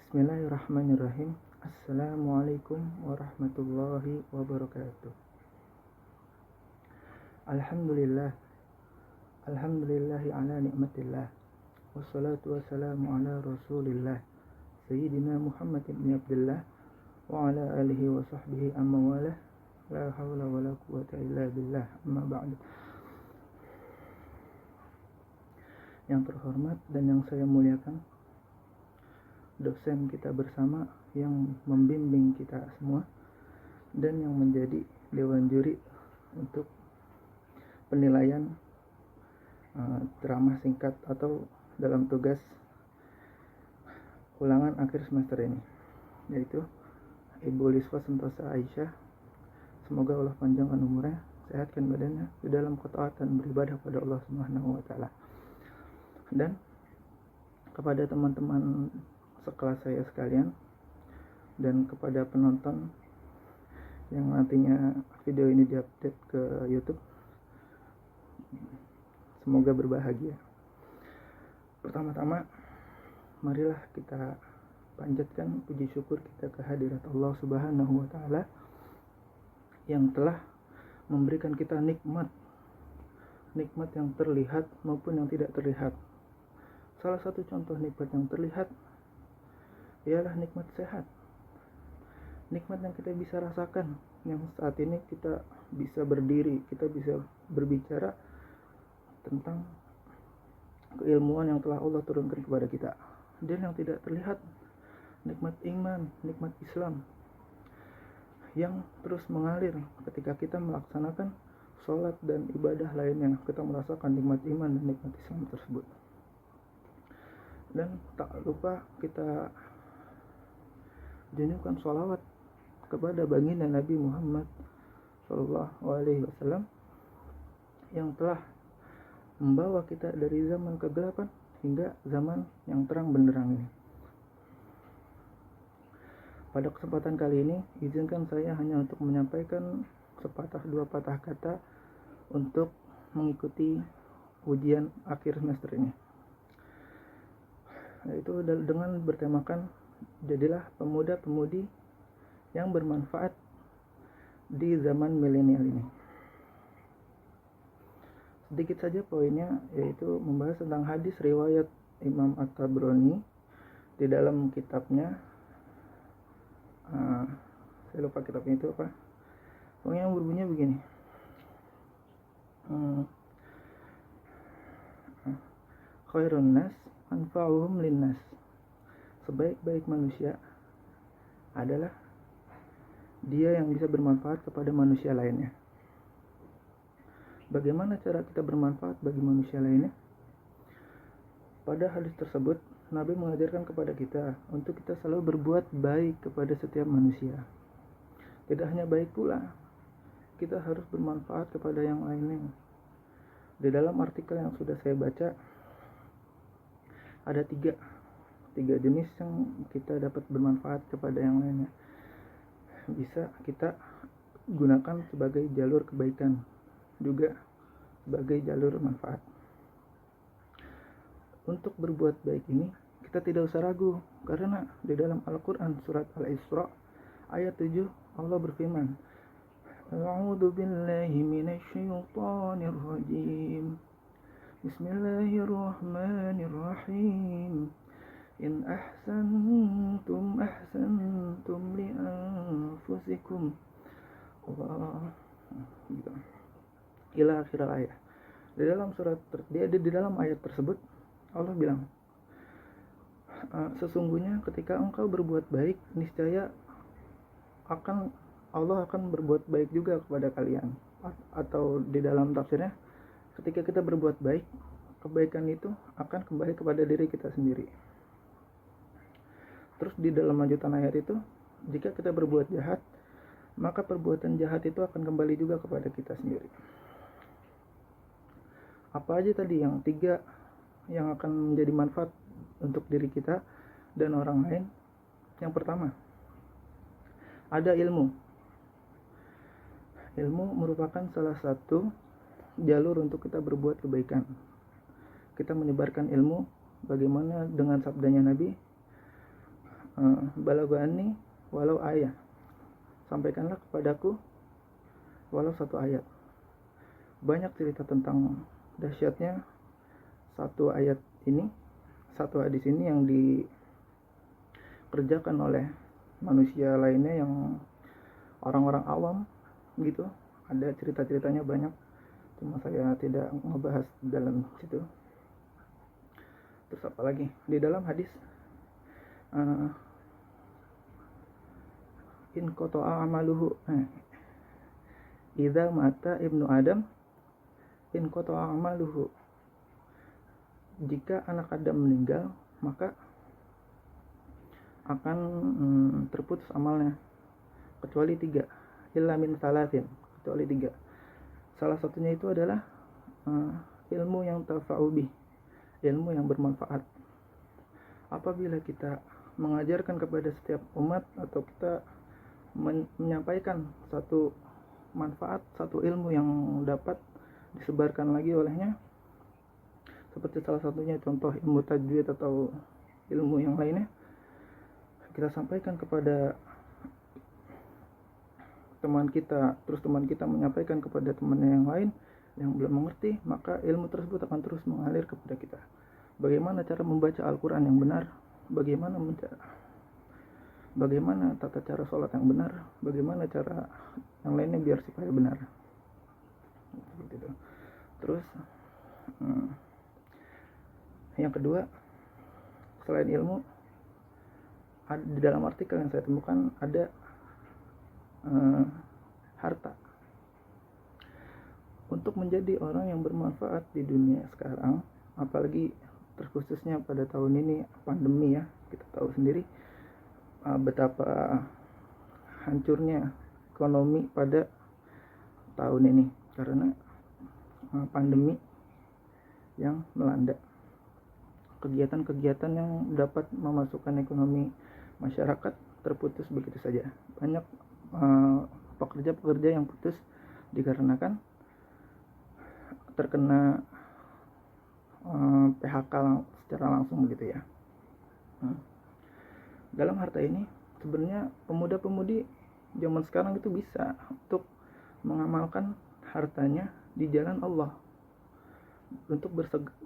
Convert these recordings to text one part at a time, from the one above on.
Bismillahirrahmanirrahim. Assalamualaikum warahmatullahi wabarakatuh. Alhamdulillah. Alhamdulillahi ala ni'matillah. Wassalatu wassalamu ala rasulillah Sayyidina Muhammad ibn Abdullah wa ala alihi wa sahbihi amma walah. La hawla wa la quwata illa billah. Amma ba'd. Yang terhormat dan yang saya muliakan, dosen kita bersama yang membimbing kita semua dan yang menjadi dewan juri untuk penilaian ceramah singkat atau dalam tugas ulangan akhir semester ini, yaitu Ibu Liswa Sentosa Aisyah. Semoga Allah panjangkan umurnya, sehatkan badannya di dalam ketaatan beribadah pada Allah Subhanahu wa taala. Dan kepada teman-teman sekelas saya sekalian dan kepada penonton yang nantinya video ini diupdate ke YouTube, semoga berbahagia. Pertama-tama, marilah kita panjatkan puji syukur kita ke hadirat Allah Subhanahu wa taala yang telah memberikan kita nikmat yang terlihat maupun yang tidak terlihat. Salah satu contoh nikmat yang terlihat ialah nikmat sehat. Nikmat yang kita bisa rasakan, yang saat ini kita bisa berdiri, kita bisa berbicara tentang keilmuan yang telah Allah turunkan kepada kita. Dan yang tidak terlihat, nikmat iman, nikmat Islam yang terus mengalir ketika kita melaksanakan sholat dan ibadah lainnya. Kita merasakan nikmat iman dan nikmat Islam tersebut. Dan tak lupa kita junjungkan sholawat kepada baginda Nabi Muhammad SAW yang telah membawa kita dari zaman kegelapan hingga zaman yang terang benderang ini. Pada kesempatan kali ini, izinkan saya hanya untuk menyampaikan sepatah dua patah kata untuk mengikuti ujian akhir semester ini, yaitu dengan bertemakan jadilah pemuda-pemudi yang bermanfaat di zaman milenial ini. Sedikit saja poinnya, yaitu membahas tentang hadis riwayat Imam At-Tabrani di dalam kitabnya. Saya lupa kitabnya itu apa. Pokoknya yang berbunyi begini. Khairun nas anfa'uhum linnas. Sebaik-baik manusia adalah dia yang bisa bermanfaat kepada manusia lainnya. Bagaimana cara kita bermanfaat bagi manusia lainnya? Pada hadis tersebut, Nabi mengajarkan kepada kita untuk kita selalu berbuat baik kepada setiap manusia. Tidak hanya baik pula, kita harus bermanfaat kepada yang lainnya. Di dalam artikel yang sudah saya baca, ada tiga jenis yang kita dapat bermanfaat kepada yang lainnya. Bisa kita gunakan sebagai jalur kebaikan, juga sebagai jalur manfaat. Untuk berbuat baik ini, kita tidak usah ragu, karena di dalam Al-Quran surat Al-Isra ayat 7 Allah berfirman, A'udzu billahi minasyaitonir rajim. Bismillahirrahmanirrahim. In ahsantum li anfusikum. Allah gitu. Ila akhir ayat. Di dalam ayat tersebut Allah bilang, sesungguhnya ketika engkau berbuat baik, niscaya Allah akan berbuat baik juga kepada kalian. Atau di dalam tafsirnya, ketika kita berbuat baik, kebaikan itu akan kembali kepada diri kita sendiri. Terus di dalam lanjutan ayat itu, jika kita berbuat jahat, maka perbuatan jahat itu akan kembali juga kepada kita sendiri. Apa aja tadi yang tiga yang akan menjadi manfaat untuk diri kita dan orang lain? Yang pertama, ada ilmu. Ilmu merupakan salah satu jalur untuk kita berbuat kebaikan. Kita menyebarkan ilmu, bagaimana dengan sabdanya Nabi, balagani walau ayat, sampaikanlah kepadaku walau satu ayat. Banyak cerita tentang dahsyatnya satu ayat ini, satu hadis ini yang dikerjakan oleh manusia lainnya yang orang-orang awam gitu. Ada cerita-ceritanya banyak, cuma saya tidak ngebahas dalam situ. Terus apa lagi di dalam hadis, in qata'a amaluhu idza mata ibnu adam in qata'a amaluhu, jika anak Adam meninggal maka akan terputus amalnya kecuali 3, illa min salasin, kecuali 3. Salah satunya itu adalah ilmu yang tafa'ubi, ilmu yang bermanfaat. Apabila kita mengajarkan kepada setiap umat atau kita menyampaikan satu manfaat, satu ilmu yang dapat disebarkan lagi olehnya, seperti salah satunya contoh ilmu tajwid atau ilmu yang lainnya, kita sampaikan kepada teman kita, terus teman kita menyampaikan kepada temannya yang lain yang belum mengerti, maka ilmu tersebut akan terus mengalir kepada kita. Bagaimana cara membaca Al-Quran yang benar, bagaimana tata cara sholat yang benar, bagaimana cara yang lainnya biar supaya benar. Seperti itu. Terus yang kedua, selain ilmu, di dalam artikel yang saya temukan ada harta. Untuk menjadi orang yang bermanfaat di dunia sekarang, apalagi terkhususnya pada tahun ini pandemi ya, kita tahu sendiri betapa hancurnya ekonomi pada tahun ini karena pandemi yang melanda. Kegiatan-kegiatan yang dapat memasukkan ekonomi masyarakat terputus begitu saja. Banyak pekerja-pekerja yang putus dikarenakan terkena PHK secara langsung begitu ya. Dalam harta ini sebenarnya pemuda-pemudi zaman sekarang itu bisa untuk mengamalkan hartanya di jalan Allah, untuk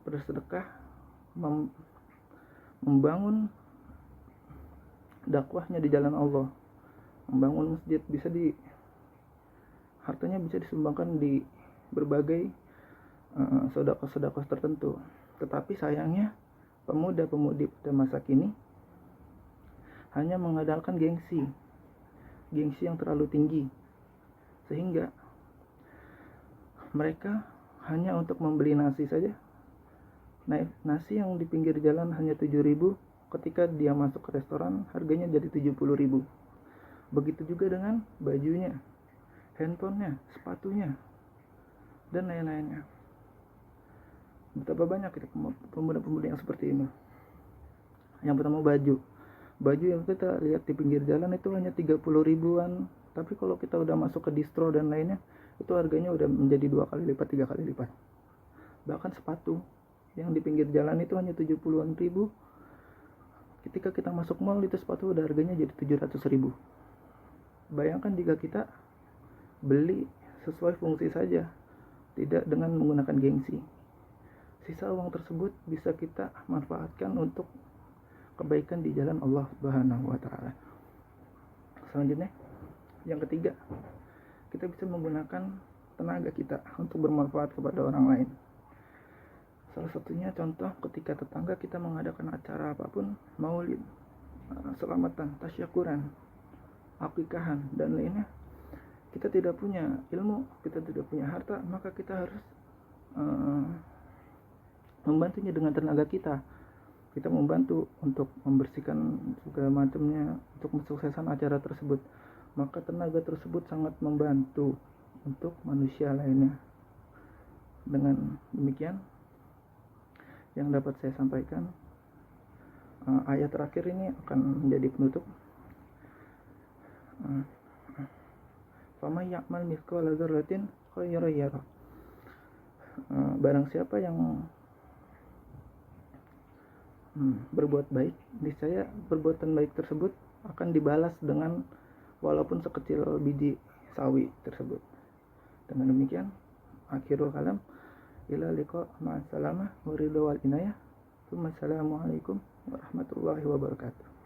bersedekah, membangun dakwahnya di jalan Allah, membangun masjid, hartanya bisa disumbangkan di berbagai sedekah-sedekah tertentu. Tetapi sayangnya pemuda-pemudi pada masa kini hanya mengandalkan gengsi yang terlalu tinggi, sehingga mereka hanya untuk membeli nasi saja. Nasi yang di pinggir jalan hanya 7.000, ketika dia masuk ke restoran harganya jadi 70.000. Begitu juga dengan bajunya, handphonenya, sepatunya, dan lain-lainnya. Betapa banyak pemuda-pemudi yang seperti ini. Yang pertama, baju yang kita lihat di pinggir jalan itu hanya 30.000-an, tapi kalau kita udah masuk ke distro dan lainnya, itu harganya udah menjadi 2 kali lipat, 3 kali lipat. Bahkan sepatu yang di pinggir jalan itu hanya 70-an ribu, ketika kita masuk mall itu sepatu udah harganya jadi 700.000. Bayangkan jika kita beli sesuai fungsi saja, tidak dengan menggunakan gengsi. Sisa uang tersebut bisa kita manfaatkan untuk kebaikan di jalan Allah Subhanahu wa taala. Selanjutnya, yang ketiga, kita bisa menggunakan tenaga kita untuk bermanfaat kepada orang lain. Salah satunya contoh ketika tetangga kita mengadakan acara apapun, maulid, selamatan, tasyakuran, akikahan, dan lainnya. Kita tidak punya ilmu, kita tidak punya harta, maka kita harus membantunya dengan tenaga kita. Kita membantu untuk membersihkan segala macamnya untuk mensuksesan acara tersebut. Maka tenaga tersebut sangat membantu untuk manusia lainnya. Dengan demikian yang dapat saya sampaikan, ayat terakhir ini akan menjadi penutup. Faman ya'mal mithqala dzarratin khairan yarah. Barang siapa yang berbuat baik, niscaya perbuatan baik tersebut akan dibalas dengan walaupun sekecil biji sawi tersebut. Dengan demikian, akhirul kalam, ila liqa ma'as salamah wa ridha wal inayah. Assalamualaikum warahmatullahi wabarakatuh.